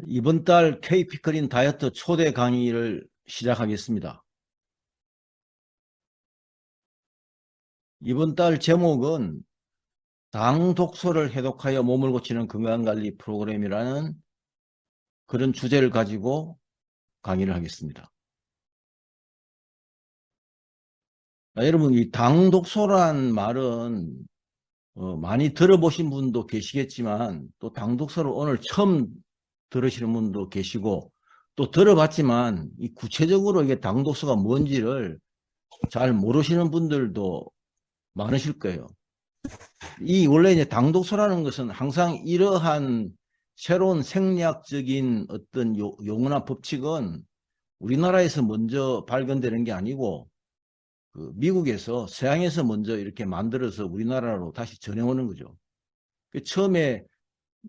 이번 달 K피클인 다이어트 초대 강의를 시작하겠습니다. 이번 달 제목은 당 독소를 해독하여 몸을 고치는 건강관리 프로그램이라는 그런 주제를 가지고 강의를 하겠습니다. 여러분, 이 당 독소란 말은 많이 들어보신 분도 계시겠지만 또 당 독소를 오늘 처음 들으시는 분도 계시고 또 들어봤지만 이 구체적으로 이게 당 독소가 뭔지를 잘 모르시는 분들도 많으실 거예요. 원래 이제 당독소라는 것은 항상 이러한 새로운 생리학적인 어떤 용어나 법칙은 우리나라에서 먼저 발견되는 게 아니고 미국에서 서양에서 먼저 이렇게 만들어서 우리나라로 다시 전해오는 거죠. 처음에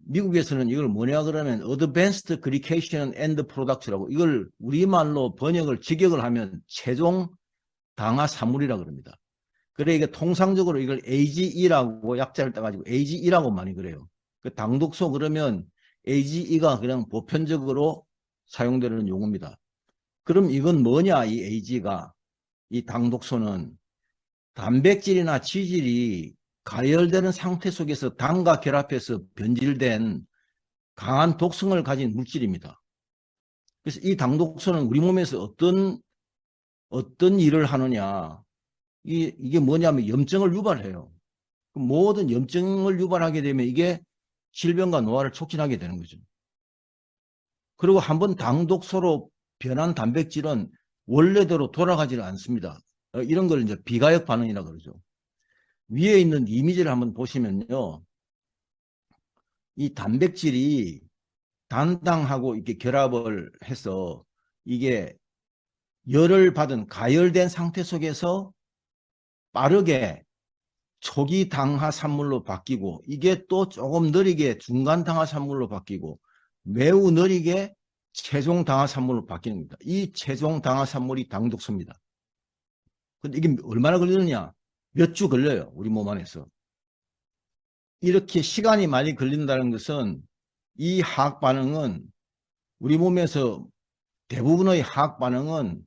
미국에서는 이걸 뭐냐 그러면 Advanced Glycation End Product라고, 이걸 우리말로 번역을 직역을 하면 최종 당화산물이라 그럽니다. 그래, 이게 통상적으로 이걸 AGE라고 약자를 따가지고 AGE라고 많이 그래요. 그 당독소 그러면 AGE가 그냥 보편적으로 사용되는 용어입니다. 그럼 이건 뭐냐, 이 AGE가. 이 당독소는 단백질이나 지질이 가열되는 상태 속에서 당과 결합해서 변질된 강한 독성을 가진 물질입니다. 그래서 이 당독소는 우리 몸에서 어떤 일을 하느냐. 이게 뭐냐면 염증을 유발해요. 모든 염증을 유발하게 되면 이게 질병과 노화를 촉진하게 되는 거죠. 그리고 한번 당독소로 변한 단백질은 원래대로 돌아가지를 않습니다. 이런 걸 이제 비가역 반응이라 그러죠. 위에 있는 이미지를 한번 보시면요. 이 단백질이 단당하고 이렇게 결합을 해서 이게 열을 받은 가열된 상태 속에서 빠르게 초기 당화산물로 바뀌고, 이게 또 조금 느리게 중간 당화산물로 바뀌고, 매우 느리게 최종 당화산물로 바뀌는 겁니다. 이 최종 당화산물이 당독소입니다. 근데 이게 얼마나 걸리느냐? 몇 주 걸려요, 우리 몸 안에서. 이렇게 시간이 많이 걸린다는 것은 이 화학 반응은 우리 몸에서 대부분의 화학 반응은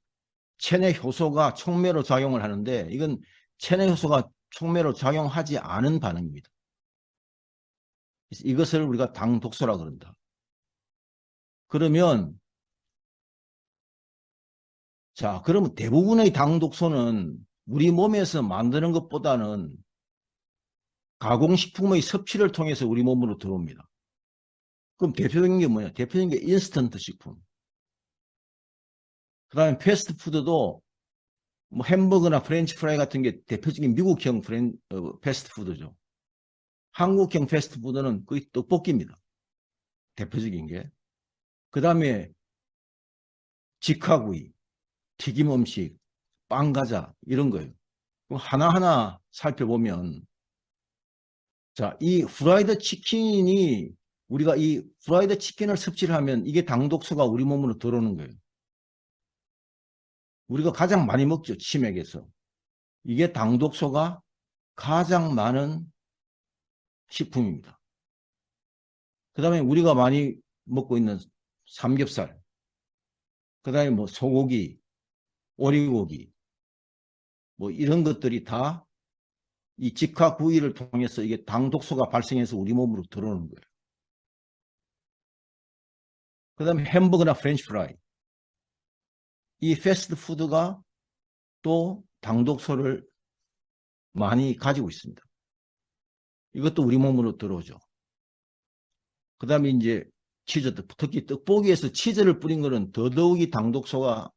체내 효소가 촉매로 작용을 하는데, 이건 체내 효소가 촉매로 작용하지 않은 반응입니다. 이것을 우리가 당독소라 그런다. 그러면 그러면 대부분의 당독소는 우리 몸에서 만드는 것보다는 가공식품의 섭취를 통해서 우리 몸으로 들어옵니다. 그럼 대표적인 게 뭐냐? 대표적인 게 인스턴트 식품. 그 다음에 패스트푸드도 뭐 햄버거나 프렌치 프라이 같은 게 대표적인 미국형 패스트푸드죠. 한국형 패스트푸드는 거의 떡볶이입니다. 대표적인 게. 그 다음에 직화구이, 튀김 음식, 빵, 과자 이런 거예요. 그럼 하나하나 살펴보면 이 후라이드 치킨이, 우리가 이 후라이드 치킨을 섭취를 하면 이게 당독소가 우리 몸으로 들어오는 거예요. 우리가 가장 많이 먹죠, 치맥에서. 이게 당독소가 가장 많은 식품입니다. 그 다음에 우리가 많이 먹고 있는 삼겹살, 그 다음에 뭐 소고기, 오리고기, 뭐 이런 것들이 다 이 직화구이를 통해서 이게 당독소가 발생해서 우리 몸으로 들어오는 거예요. 그 다음에 햄버거나 프렌치 프라이, 이 패스트푸드가 또 당독소를 많이 가지고 있습니다. 이것도 우리 몸으로 들어오죠. 그 다음에 이제 치즈, 특히 떡볶이에서 치즈를 뿌린 거는 더더욱이 당독소가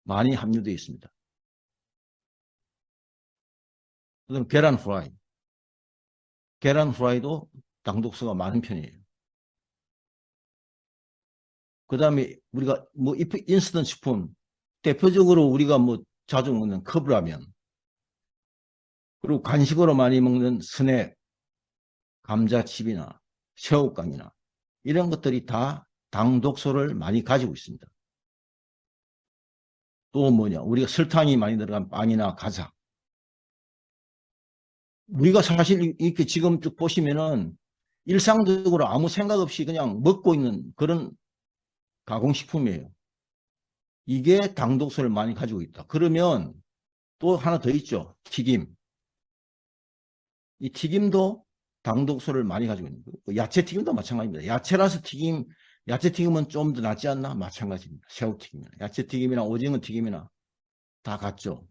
많이 함유되어 있습니다. 그 다음에 계란 후라이. 계란 후라이도 당독소가 많은 편이에요. 그 다음에 우리가 뭐 인스턴트 식품, 대표적으로 우리가 뭐 자주 먹는 컵라면, 그리고 간식으로 많이 먹는 스낵, 감자칩이나 새우깡이나 이런 것들이 다 당독소를 많이 가지고 있습니다. 또 뭐냐, 우리가 설탕이 많이 들어간 빵이나 과자. 우리가 사실 이렇게 지금 쭉 보시면은 일상적으로 아무 생각 없이 그냥 먹고 있는 그런 가공식품이에요. 이게 당독소를 많이 가지고 있다. 그러면 또 하나 더 있죠. 튀김. 이 튀김도 당독소를 많이 가지고 있는 거예요. 야채 튀김도 마찬가지입니다. 야채라서 튀김, 야채 튀김은 좀 더 낫지 않나? 마찬가지입니다. 새우 튀김이나 야채 튀김이나 오징어 튀김이나 다 같죠.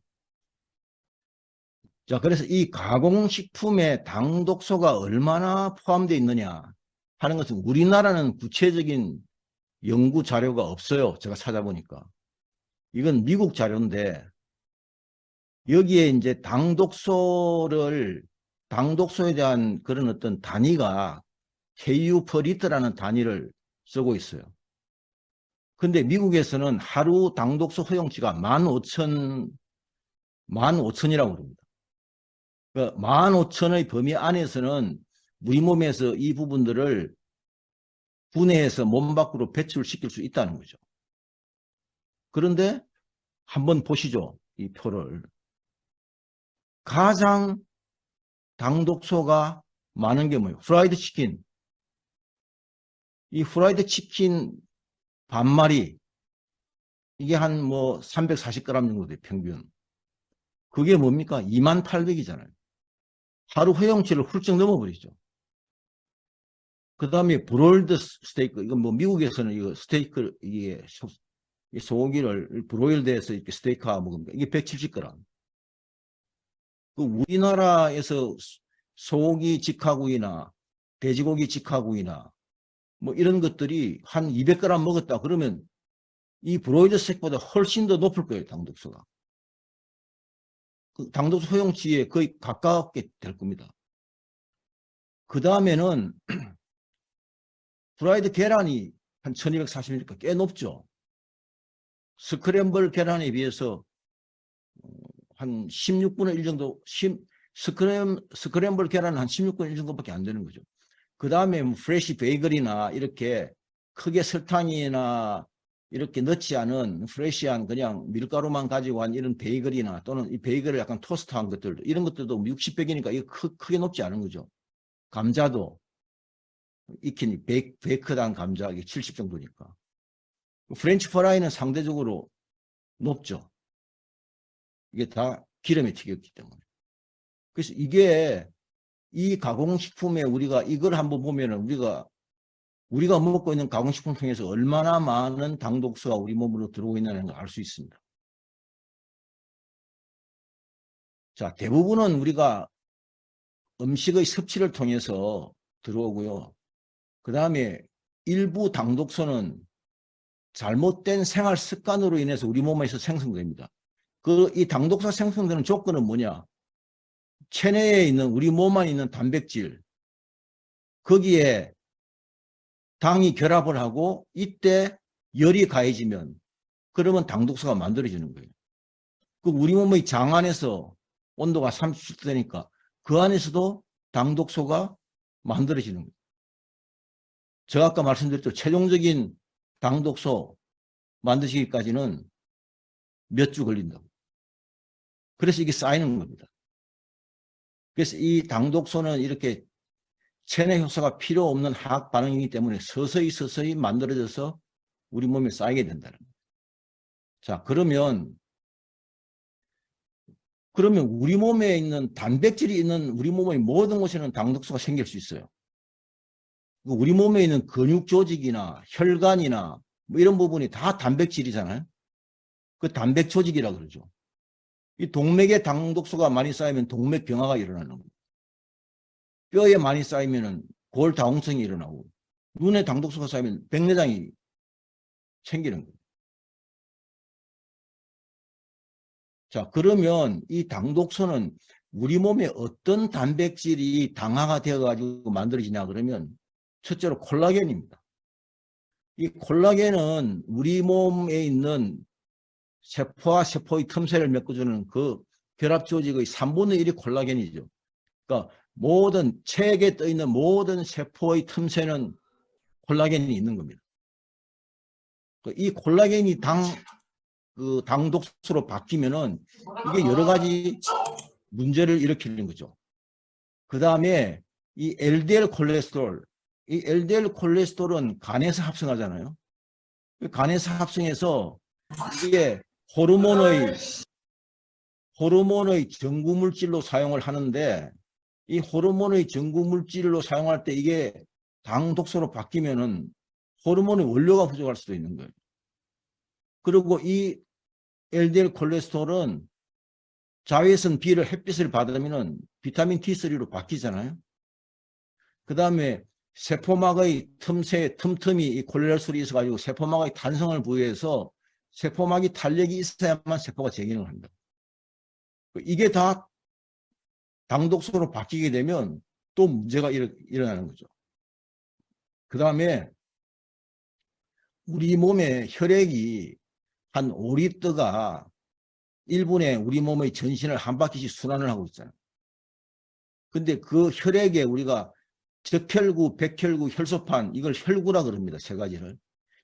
자, 그래서 이 가공식품에 당독소가 얼마나 포함되어 있느냐 하는 것은 우리나라는 구체적인 연구 자료가 없어요. 제가 찾아보니까. 이건 미국 자료인데 여기에 이제 당독소에 대한 그런 어떤 단위가 KU per 리터라는 단위를 쓰고 있어요. 근데 미국에서는 하루 당독소 허용치가 15,000이라고 그럽니다. 그 15,000의 범위 안에서는 우리 몸에서 이 부분들을 분해해서 몸 밖으로 배출시킬 수 있다는 거죠. 그런데 한번 보시죠. 이 표를. 가장 당독소가 많은 게 뭐예요? 프라이드 치킨. 이 프라이드 치킨 반마리 이게 한 뭐 340g 정도 돼요. 평균. 그게 뭡니까? 28,000이잖아요. 하루 허용치를 훌쩍 넘어버리죠. 그 다음에 브로일드 스테이크. 이건 뭐 미국에서는 이거 스테이크, 이게 소고기를 브로일드해서 이렇게 스테이크하고 먹으면 이게 170g. 그 우리나라에서 소고기 직화구이나 돼지고기 직화구이나 뭐 이런 것들이 한 200g 먹었다 그러면 이 브로이드 스테이크보다 훨씬 더 높을 거예요. 당독소가. 그 당독소 허용치에 거의 가깝게 될 겁니다. 그 다음에는 프라이드 계란이 한 1240이니까 꽤 높죠. 스크램블 계란에 비해서 한 16분의 1 정도, 스크램블 계란은 한 16분의 1 정도밖에 안 되는 거죠. 그 다음에 뭐 프레시 베이글이나 이렇게 크게 설탕이나 이렇게 넣지 않은 프레시한 그냥 밀가루만 가지고 한 이런 베이글이나 또는 이 베이글을 약간 토스트한 것들도 이런 것들도 60, 100이니까 이거 크게 높지 않은 거죠. 감자도 익힌 베이크한 감자 이게 70 정도니까. 프렌치 프라이는 상대적으로 높죠. 이게 다 기름에 튀겼기 때문에. 그래서 이게 이 가공식품에 우리가 이걸 한번 보면은 우리가 먹고 있는 가공식품 중에서 얼마나 많은 당독소가 우리 몸으로 들어오고 있냐는 걸 알 수 있습니다. 자, 대부분은 우리가 음식의 섭취를 통해서 들어오고요. 그 다음에 일부 당독소는 잘못된 생활 습관으로 인해서 우리 몸에서 생성됩니다. 이 당독소 생성되는 조건은 뭐냐? 체내에 있는 우리 몸 안에 있는 단백질 거기에 당이 결합을 하고 이때 열이 가해지면 그러면 당독소가 만들어지는 거예요. 그 우리 몸의 장 안에서 온도가 37도 되니까 그 안에서도 당독소가 만들어지는 거예요. 제가 아까 말씀드렸죠. 최종적인 당독소 만드시기까지는 몇 주 걸린다고. 그래서 이게 쌓이는 겁니다. 그래서 이 당독소는 이렇게 체내 효소가 필요 없는 화학 반응이기 때문에 서서히 만들어져서 우리 몸에 쌓이게 된다는 거예요. 자, 그러면 우리 몸에 있는 단백질이 있는 우리 몸의 모든 곳에는 당독소가 생길 수 있어요. 우리 몸에 있는 근육 조직이나 혈관이나 뭐 이런 부분이 다 단백질이잖아요. 그 단백 조직이라 그러죠. 이 동맥에 당독소가 많이 쌓이면 동맥 경화가 일어나는 겁니다. 뼈에 많이 쌓이면 골다공성이 일어나고 눈에 당독소가 쌓이면 백내장이 생기는 거예요. 자, 그러면 이 당독소는 우리 몸에 어떤 단백질이 당화가 되어가지고 만들어지냐 그러면 첫째로 콜라겐입니다. 이 콜라겐은 우리 몸에 있는 세포와 세포의 틈새를 메꿔주는 그 결합 조직의 3분의 1이 콜라겐이죠. 그러니까 모든 책에 떠 있는 모든 세포의 틈새는 콜라겐이 있는 겁니다. 이 콜라겐이 당독소로 바뀌면은 이게 여러 가지 문제를 일으키는 거죠. 그 다음에 이 LDL 콜레스테롤, 이 LDL 콜레스테롤은 간에서 합성하잖아요. 간에서 합성해서 이게 호르몬의 전구 물질로 사용을 하는데, 이 호르몬의 전구 물질로 사용할 때 이게 당 독소로 바뀌면은 호르몬의 원료가 부족할 수도 있는 거예요. 그리고 이 LDL 콜레스테롤은 자외선 B를 햇빛을 받으면은 비타민 T3로 바뀌잖아요. 그 다음에 세포막의 틈틈이 이 콜레스테롤이 있어가지고 세포막의 탄성을 부여해서 세포막이 탄력이 있어야만 세포가 재기능을 합니다. 이게 다 당독소로 바뀌게 되면 또 문제가 일어나는 거죠. 그 다음에 우리 몸의 혈액이 한 5리터가 1분에 우리 몸의 전신을 한 바퀴씩 순환을 하고 있잖아요. 근데 그 혈액에 우리가 적혈구, 백혈구, 혈소판, 이걸 혈구라 그럽니다. 세 가지를.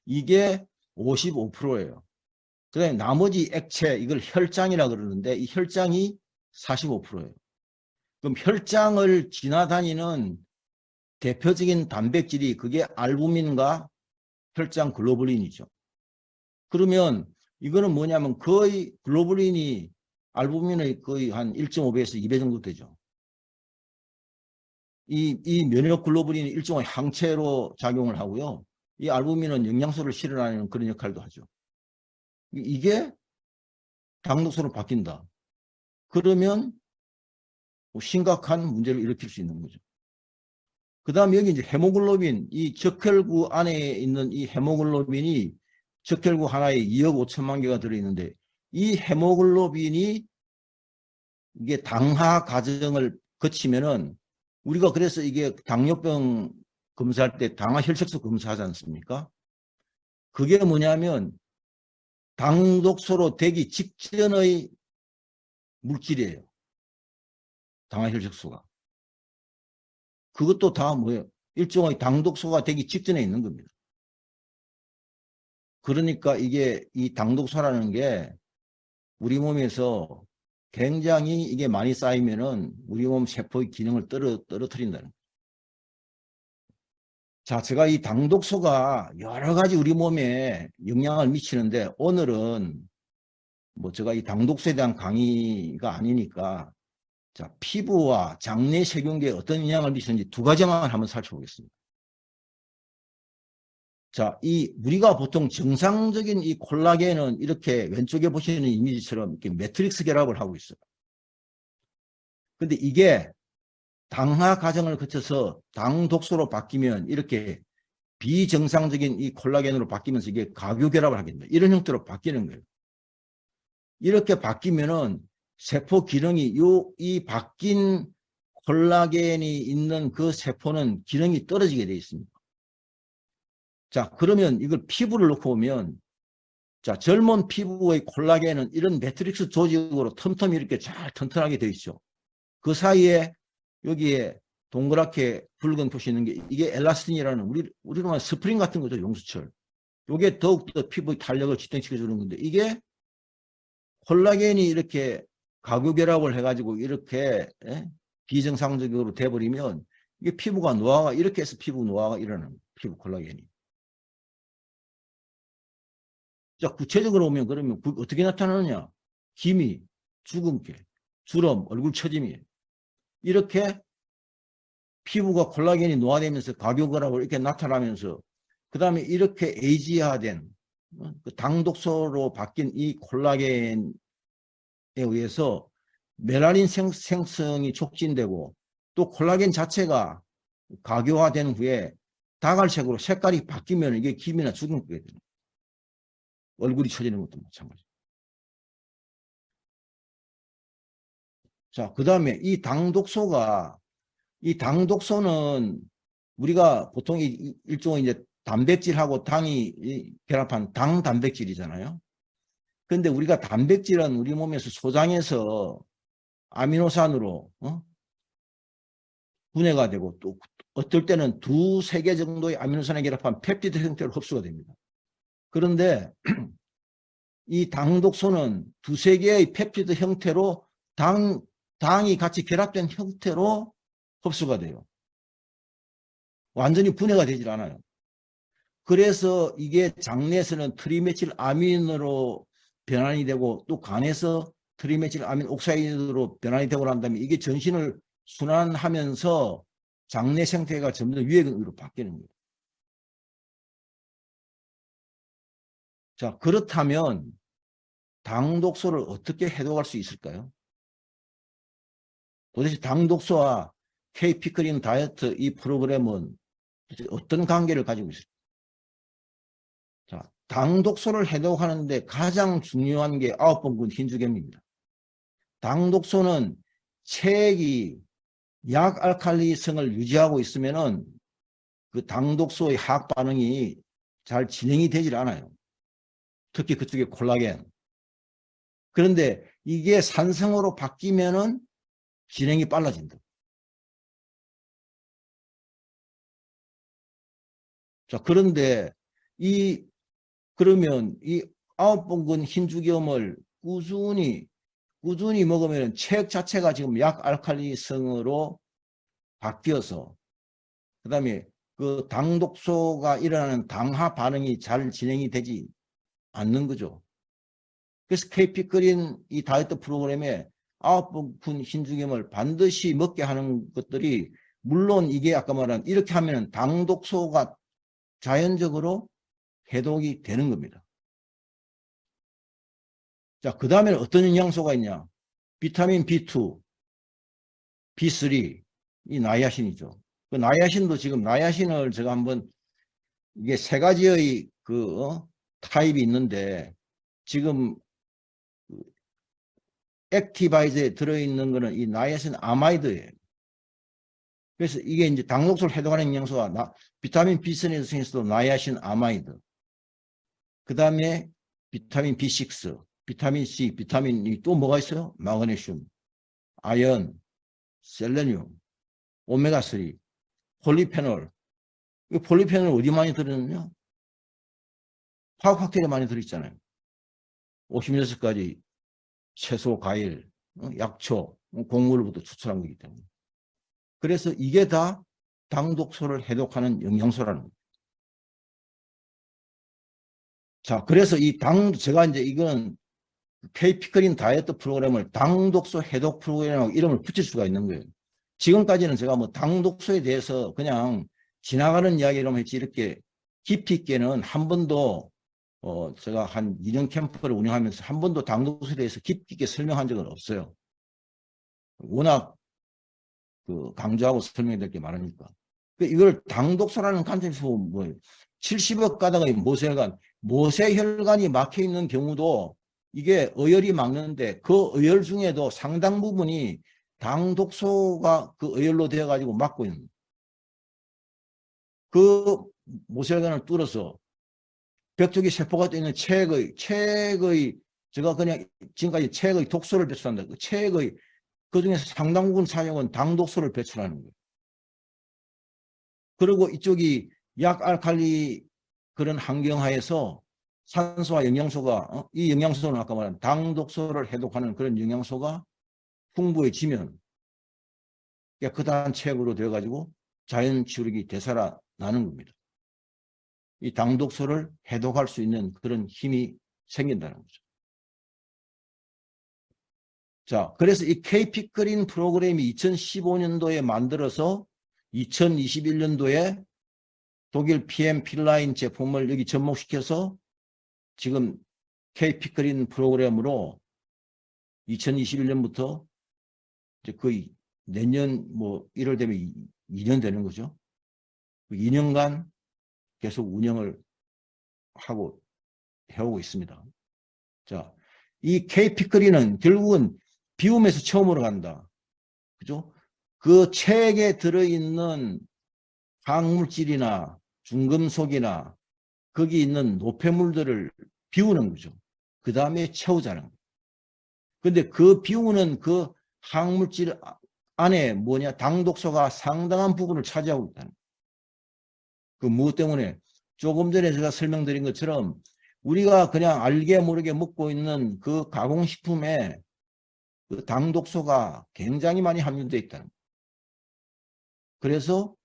이게 55%예요. 그 다음에 나머지 액체, 이걸 혈장이라 그러는데 이 혈장이 45%예요. 그럼 혈장을 지나다니는 대표적인 단백질이 그게 알부민과 혈장 글로불린이죠. 그러면 이거는 뭐냐면 거의 글로불린이 알부민의 거의 한 1.5배에서 2배 정도 되죠. 이 면역 글로불린이 일종의 항체로 작용을 하고요. 이 알부민은 영양소를 실어나르는 그런 역할도 하죠. 이게 당독소로 바뀐다. 그러면 심각한 문제를 일으킬 수 있는 거죠. 그 다음 여기 이제 헤모글로빈, 이 적혈구 안에 있는 이 헤모글로빈이 적혈구 하나에 2억 5천만 개가 들어있는데 이 헤모글로빈이 이게 당하 과정을 거치면은 우리가 그래서 이게 당뇨병 검사할 때 당화 혈색소 검사하지 않습니까? 그게 뭐냐면 당독소로 되기 직전의 물질이에요. 당화 혈색소가. 그것도 다 뭐예요? 일종의 당독소가 되기 직전에 있는 겁니다. 그러니까 이게 이 당독소라는 게 우리 몸에서 굉장히 이게 많이 쌓이면은 우리 몸 세포의 기능을 떨어뜨린다는 거예요. 자, 제가 이 당독소가 여러 가지 우리 몸에 영향을 미치는데 오늘은 뭐 제가 이 당독소에 대한 강의가 아니니까 자, 피부와 장내 세균계에 어떤 영향을 미치는지 두 가지만 한번 살펴보겠습니다. 자, 우리가 보통 정상적인 이 콜라겐은 이렇게 왼쪽에 보시는 이미지처럼 이렇게 매트릭스 결합을 하고 있어요. 근데 이게 당화 과정을 거쳐서 당독소로 바뀌면 이렇게 비정상적인 이 콜라겐으로 바뀌면서 이게 과교 결합을 하게 됩니다. 이런 형태로 바뀌는 거예요. 이렇게 바뀌면은 세포 기능이 이 바뀐 콜라겐이 있는 그 세포는 기능이 떨어지게 되어 있습니다. 자, 그러면 이걸 피부를 놓고 보면 자, 젊은 피부의 콜라겐은 이런 매트릭스 조직으로 틈틈이 이렇게 잘 튼튼하게 되어 있죠. 그 사이에 여기에 동그랗게 붉은 표시 있는 게 이게 엘라스틴이라는 우리로 말하면 스프링 같은 거죠. 용수철. 이게 더욱더 피부의 탄력을 지탱시켜주는 건데 이게 콜라겐이 이렇게 가구결합을 해가지고 이렇게 비정상적으로 돼버리면 이게 피부가 노화가 이렇게 해서 피부 노화가 일어나는 피부 콜라겐이. 자, 구체적으로 보면 그러면 어떻게 나타나느냐? 기미, 주근깨, 주름, 얼굴 처짐이 이렇게 피부가 콜라겐이 노화되면서 가교결합으로 이렇게 나타나면서 그 다음에 이렇게 에이지화된 그 당독소로 바뀐 이 콜라겐에 의해서 멜라닌 생성이 촉진되고 또 콜라겐 자체가 가교화된 후에 다갈색으로 색깔이 바뀌면 이게 기미나 주근깨가 됩니다. 얼굴이 처지는 것도 마찬가지. 자, 그 다음에 이 당독소는 우리가 보통 일종의 이제 단백질하고 당이 결합한 당 단백질이잖아요. 근데 우리가 단백질은 우리 몸에서 소장해서 아미노산으로 분해가 되고 또 어떨 때는 두세 개 정도의 아미노산에 결합한 펩티드 형태로 흡수가 됩니다. 그런데 이 당독소는 두세 개의 펩티드 형태로 당이 같이 결합된 형태로 흡수가 돼요. 완전히 분해가 되질 않아요. 그래서 이게 장내에서는 트리메틸 아민으로 변환이 되고 또 간에서 트리메틸 아민 옥사이드로 변환이 되고 난 다음에 이게 전신을 순환하면서 장내 생태가 점점 유해균으로 바뀌는 거예요. 자, 그렇다면 당독소를 어떻게 해독할 수 있을까요? 도대체 당독소와 K피크린 다이어트 이 프로그램은 어떤 관계를 가지고 있을까요? 자, 당독소를 해독하는데 가장 중요한 게 9번군 흰주겸입니다. 당독소는 체액이 약알칼리성을 유지하고 있으면은 그 당독소의 화학 반응이 잘 진행이 되질 않아요. 특히 그쪽에 콜라겐. 그런데 이게 산성으로 바뀌면은 진행이 빨라진다. 자, 그런데 그러면 이 9번군 흰주겸을 꾸준히 먹으면 체액 자체가 지금 약알칼리성으로 바뀌어서 그다음에 그 당독소가 일어나는 당화 반응이 잘 진행이 되지 않는 거죠. 그래서 KP크린 이 다이어트 프로그램에 9번 흰죽염을 반드시 먹게 하는 것들이 물론 이게 아까 말한 이렇게 하면 당독소가 자연적으로 해독이 되는 겁니다. 자, 그 다음에는 어떤 영양소가 있냐? 비타민 B2, B3, 이 나이아신이죠. 그 나이아신도 지금 나이아신을 제가 한번 이게 세 가지의 타입이 있는데 지금 액티바이즈에 들어있는 거는 이 나이아신 아마이드예요. 그래서 이게 이제 당독소를 해독하는 영양소가 비타민 B3 중에서도 나이아신 아마이드, 그 다음에 비타민 B6, 비타민 C, 비타민이 또 뭐가 있어요? 마그네슘, 아연, 셀레늄, 오메가3, 폴리페놀. 이 폴리페놀 어디 많이 들어있느냐? 화학 칵테일에 많이 들어있잖아요. 56가지 채소, 과일, 약초, 곡물부터 추출한 거기 때문에. 그래서 이게 다 당독소를 해독하는 영양소라는 거예요. 자, 그래서 제가 이제 이건 K피크린 다이어트 프로그램을 당독소 해독 프로그램이라고 이름을 붙일 수가 있는 거예요. 지금까지는 제가 뭐 당독소에 대해서 그냥 지나가는 이야기로만 했지 이렇게 깊이 있게는 한 번도 제가 한 2년 캠프를 운영하면서 한 번도 당독소에 대해서 깊이 있게 설명한 적은 없어요. 워낙 강조하고 설명해야 될 게 많으니까. 이걸 당독소라는 관점에서 뭐 70억 가닥의 모세혈관이 막혀 있는 경우도 이게 의열이 막는데 그 의열 중에도 상당 부분이 당독소가 그 의열로 되어 가지고 막고 있는 그 모세혈관을 뚫어서 벽쪽에 세포가 떠 있는 체액의 제가 그냥 지금까지 체액의 독소를 배출한다. 그 체액의 그 중에서 상당 부분 사용은 당독소를 배출하는 거예요. 그리고 이쪽이 약알칼리 그런 환경하에서 산소와 영양소가 이 영양소는 아까 말한 당독소를 해독하는 그런 영양소가 풍부해지면 깨끗한 체액으로 되어가지고 자연 치유력이 되살아나는 겁니다. 이 당독소를 해독할 수 있는 그런 힘이 생긴다는 거죠. 자, 그래서 이 KP크린 프로그램이 2015년도에 만들어서 2021년도에 독일 PM 필라인 제품을 여기 접목시켜서 지금 K피크린 프로그램으로 2021년부터 이제 거의 내년 뭐 1월 되면 2년 되는 거죠. 2년간 계속 운영을 하고 해오고 있습니다. 자, 이 K피크린은 결국은 비움에서 처음으로 간다. 그죠? 그 체액에 들어있는 화학물질이나 중금속이나 거기 있는 노폐물들을 비우는 거죠. 그 다음에 채우자는 거예요. 근데 그 비우는 그 화학물질 안에 뭐냐, 당독소가 상당한 부분을 차지하고 있다는 거예요. 그 무엇 때문에? 조금 전에 제가 설명드린 것처럼 우리가 그냥 알게 모르게 먹고 있는 그 가공식품에 그 당독소가 굉장히 많이 함유되어 있다는 거예요. 그래서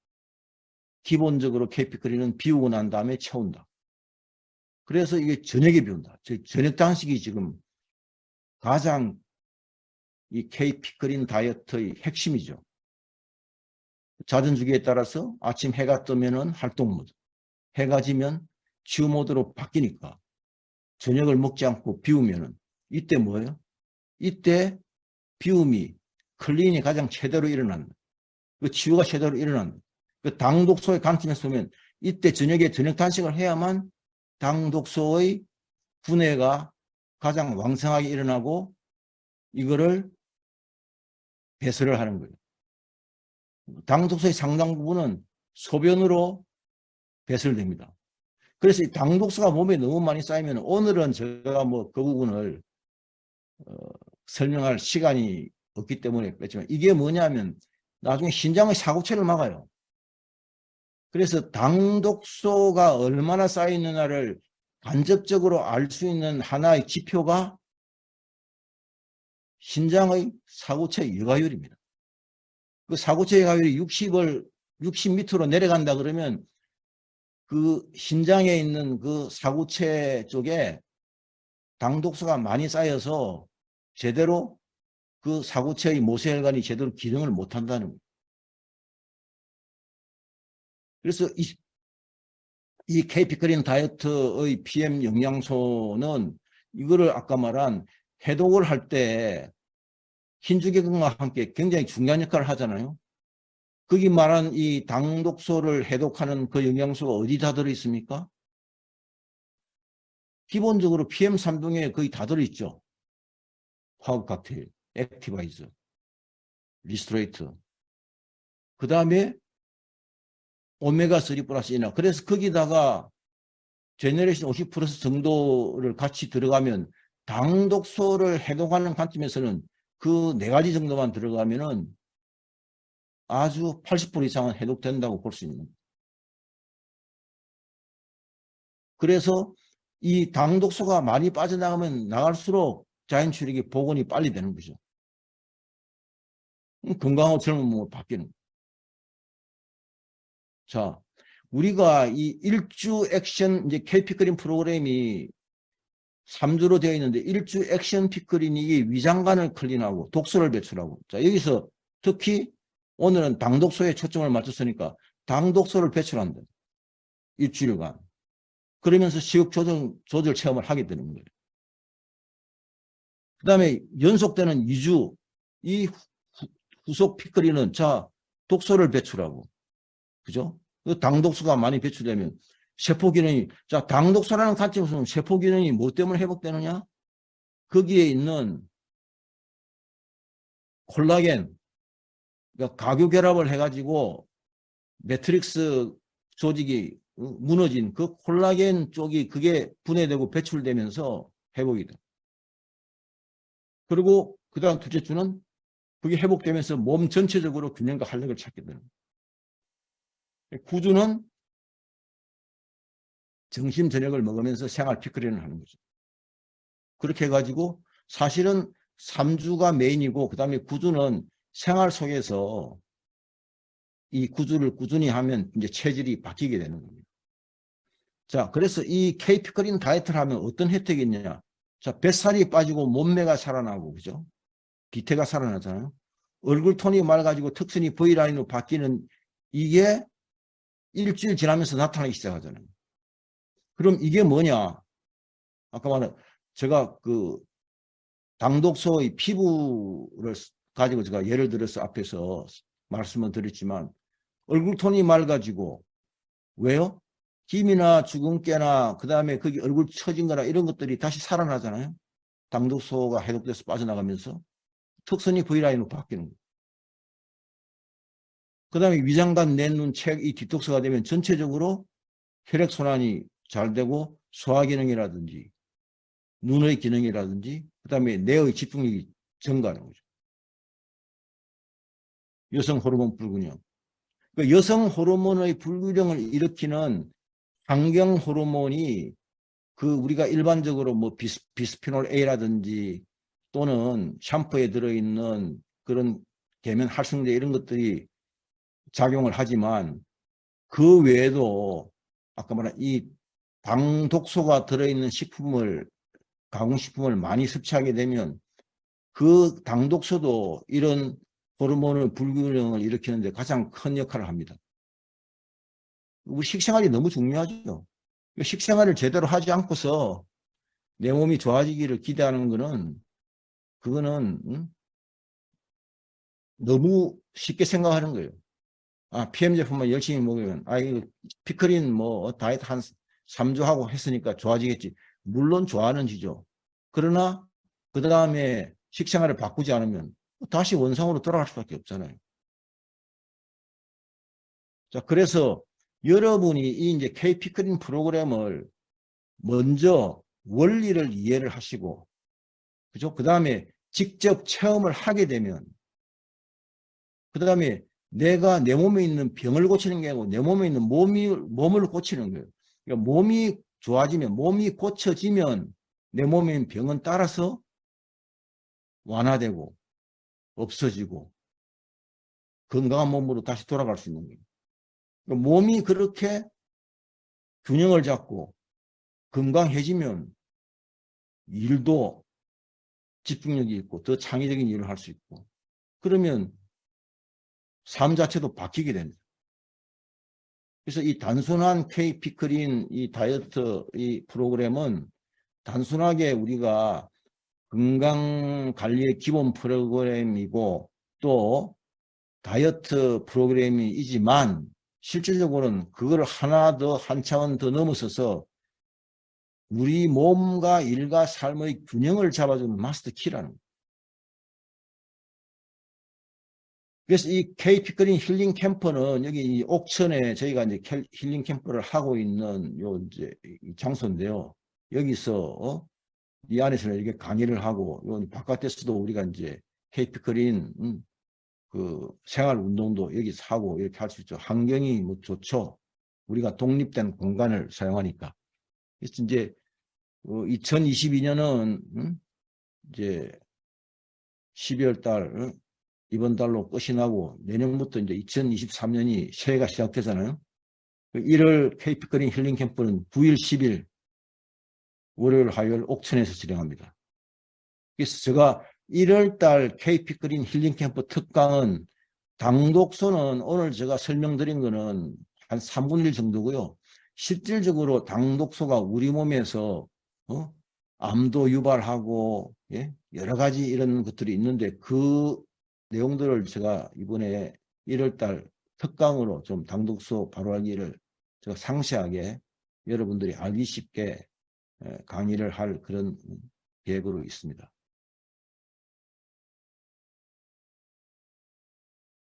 기본적으로 KP거리는 비우고 난 다음에 채운다. 그래서 이게 저녁에 비운다. 저녁 단식이 지금 가장 이 KP거린 다이어트의 핵심이죠. 자전주기에 따라서 아침 해가 뜨면은 활동 모드, 해가 지면 치유 모드로 바뀌니까 저녁을 먹지 않고 비우면은 이때 뭐예요? 이때 비움이 클린이 가장 제대로 일어난다. 그 치유가 제대로 일어난다. 그 당독소의 관점에서 보면 이때 저녁에 저녁 단식을 해야만 당독소의 분해가 가장 왕성하게 일어나고 이거를 배설을 하는 거예요. 당독소의 상당 부분은 소변으로 배설됩니다. 그래서 이 당독소가 몸에 너무 많이 쌓이면 오늘은 제가 뭐 그 부분을 설명할 시간이 없기 때문에 뺐지만 이게 뭐냐면 나중에 신장의 사고체를 막아요. 그래서 당독소가 얼마나 쌓이느냐를 간접적으로 알 수 있는 하나의 지표가 신장의 사고체 여과율입니다. 그 사고체 여과율이 60 밑으로 내려간다 그러면 그 신장에 있는 그 사고체 쪽에 당독소가 많이 쌓여서 제대로 그 사고체의 모세혈관이 제대로 기능을 못한다는 거예요. 그래서 이 KP거린 다이어트의 PM 영양소는 이거를 아까 말한 해독을 할 때 흰주개근과 함께 굉장히 중요한 역할을 하잖아요. 거기 말한 이 당독소를 해독하는 그 영양소가 어디다 들어있습니까? 기본적으로 PM3등에 거의 다 들어있죠. 화학 칵테일, 액티바이저, 리스토레이트. 그 다음에 오메가3 플러스 이나. 그래서 거기다가 제너레이션 50 플러스 정도를 같이 들어가면 당독소를 해독하는 관점에서는 그 4가지 정도만 들어가면은 아주 80% 이상은 해독된다고 볼 수 있는 거예요. 그래서 이 당독소가 많이 빠져나가면 나갈수록 자연 출력이 복원이 빨리 되는 거죠. 건강하고 젊은 몸으로 바뀌는 거예요. 자, 우리가 이 일주 액션 이제 KP거린 프로그램이 3주로 되어 있는데 일주 액션 피크린이 위장관을 클린하고 독소를 배출하고. 자, 여기서 특히 오늘은 당독소에 초점을 맞췄으니까 당독소를 배출한다. 일주일간. 그러면서 식욕 조절 체험을 하게 되는 거예요. 그 다음에 연속되는 2주 이 후속 피크린은 자 독소를 배출하고 그죠? 그 당독소가 많이 배출되면 세포기능이 자 당독소라는 관점에서는 세포기능이 뭐 때문에 회복되느냐? 거기에 있는 콜라겐 그러니까 가교결합을 해가지고 매트릭스 조직이 무너진 그 콜라겐 쪽이 그게 분해되고 배출되면서 회복이 돼. 그리고 그 다음 둘째 주는 그게 회복되면서 몸 전체적으로 균형과 활력을 찾게 되는 거예요. 9주는 점심 저녁을 먹으면서 생활 피크린을 하는 거죠. 그렇게 해가지고 사실은 3주가 메인이고 그 다음에 9주는 생활 속에서 이 9주를 꾸준히 하면 이제 체질이 바뀌게 되는 겁니다. 자, 그래서 이 KP거린 다이어트를 하면 어떤 혜택이 있느냐. 자, 뱃살이 빠지고 몸매가 살아나고, 그죠? 기태가 살아나잖아요. 얼굴 톤이 맑아지고 턱선이 V라인으로 바뀌는 이게 일주일 지나면서 나타나기 시작하잖아요. 그럼 이게 뭐냐? 아까 말한 제가 그 당독소의 피부를 가지고 제가 예를 들어서 앞에서 말씀을 드렸지만 얼굴 톤이 맑아지고 왜요? 김이나 주근깨나 그 다음에 거기 얼굴 처진 거나 이런 것들이 다시 살아나잖아요. 당독소가 해독돼서 빠져나가면서 턱선이 V라인으로 바뀌는 거예요. 그 다음에 위장관, 내, 눈, 책, 이 디톡스가 되면 전체적으로 혈액순환이 잘 되고 소화 기능이라든지 눈의 기능이라든지 그 다음에 뇌의 집중력이 증가하는 거죠. 여성 호르몬 불균형. 그 여성 호르몬의 불균형을 일으키는 환경 호르몬이 그 우리가 일반적으로 뭐 비스피놀 A라든지 또는 샴푸에 들어있는 그런 계면 활성제 이런 것들이 작용을 하지만 그 외에도 아까 말한 이 당독소가 들어있는 식품을, 가공식품을 많이 섭취하게 되면 그 당독소도 이런 호르몬의 불균형을 일으키는 데 가장 큰 역할을 합니다. 우리 식생활이 너무 중요하죠. 식생활을 제대로 하지 않고서 내 몸이 좋아지기를 기대하는 거는, 그거는 너무 쉽게 생각하는 거예요. 아, PM 제품만 열심히 먹으면, 아, 이거 피크린 뭐 다이어트 한 3주 하고 했으니까 좋아지겠지. 물론 좋아하는지죠. 그러나 그 다음에 식생활을 바꾸지 않으면 다시 원상으로 돌아갈 수밖에 없잖아요. 자, 그래서 여러분이 이 이제 K피크린 프로그램을 먼저 원리를 이해를 하시고, 그죠? 그 다음에 직접 체험을 하게 되면, 그 다음에 내가 내 몸에 있는 병을 고치는 게 아니고 내 몸에 있는 몸을 고치는 거예요. 그러니까 몸이 좋아지면, 몸이 고쳐지면 내 몸에 있는 병은 따라서 완화되고 없어지고 건강한 몸으로 다시 돌아갈 수 있는 거예요. 그러니까 몸이 그렇게 균형을 잡고 건강해지면 일도 집중력이 있고 더 창의적인 일을 할 수 있고, 그러면 삶 자체도 바뀌게 됩니다. 그래서 이 단순한 K피클인 이 다이어트 이 프로그램은 단순하게 우리가 건강관리의 기본 프로그램이고 또 다이어트 프로그램이지만 실질적으로는 그걸 하나 더 한 차원 더 넘어서서 우리 몸과 일과 삶의 균형을 잡아주는 마스터 키라는 거예요. 그래서 이 K피크린 힐링 캠프는 여기 이 옥천에 저희가 이제 힐링 캠프를 하고 있는 요 이제 이 장소인데요. 여기서 이 안에서는 이렇게 강의를 하고 요 바깥에서도 우리가 이제 K피크린 그 생활 운동도 여기서 하고 이렇게 할 수 있죠. 환경이 뭐 좋죠. 우리가 독립된 공간을 사용하니까. 그래서 이제 2022년은 이제 12월 달 이번 달로 끝이 나고 내년부터 이제 2023년이 새해가 시작되잖아요. 1월 K피크린 힐링 캠프는 9일, 10일 월요일, 화요일 옥천에서 진행합니다. 그래서 제가 1월 달 K피크린 힐링 캠프 특강은 당독소는 오늘 제가 설명드린 거는 한 3분의 1 정도고요. 실질적으로 당독소가 우리 몸에서 암도 유발하고 여러 가지 이런 것들이 있는데 그 내용들을 제가 이번에 1월달 특강으로 좀 당독소 바로 알기를 제가 상세하게 여러분들이 알기 쉽게 강의를 할 그런 계획으로 있습니다.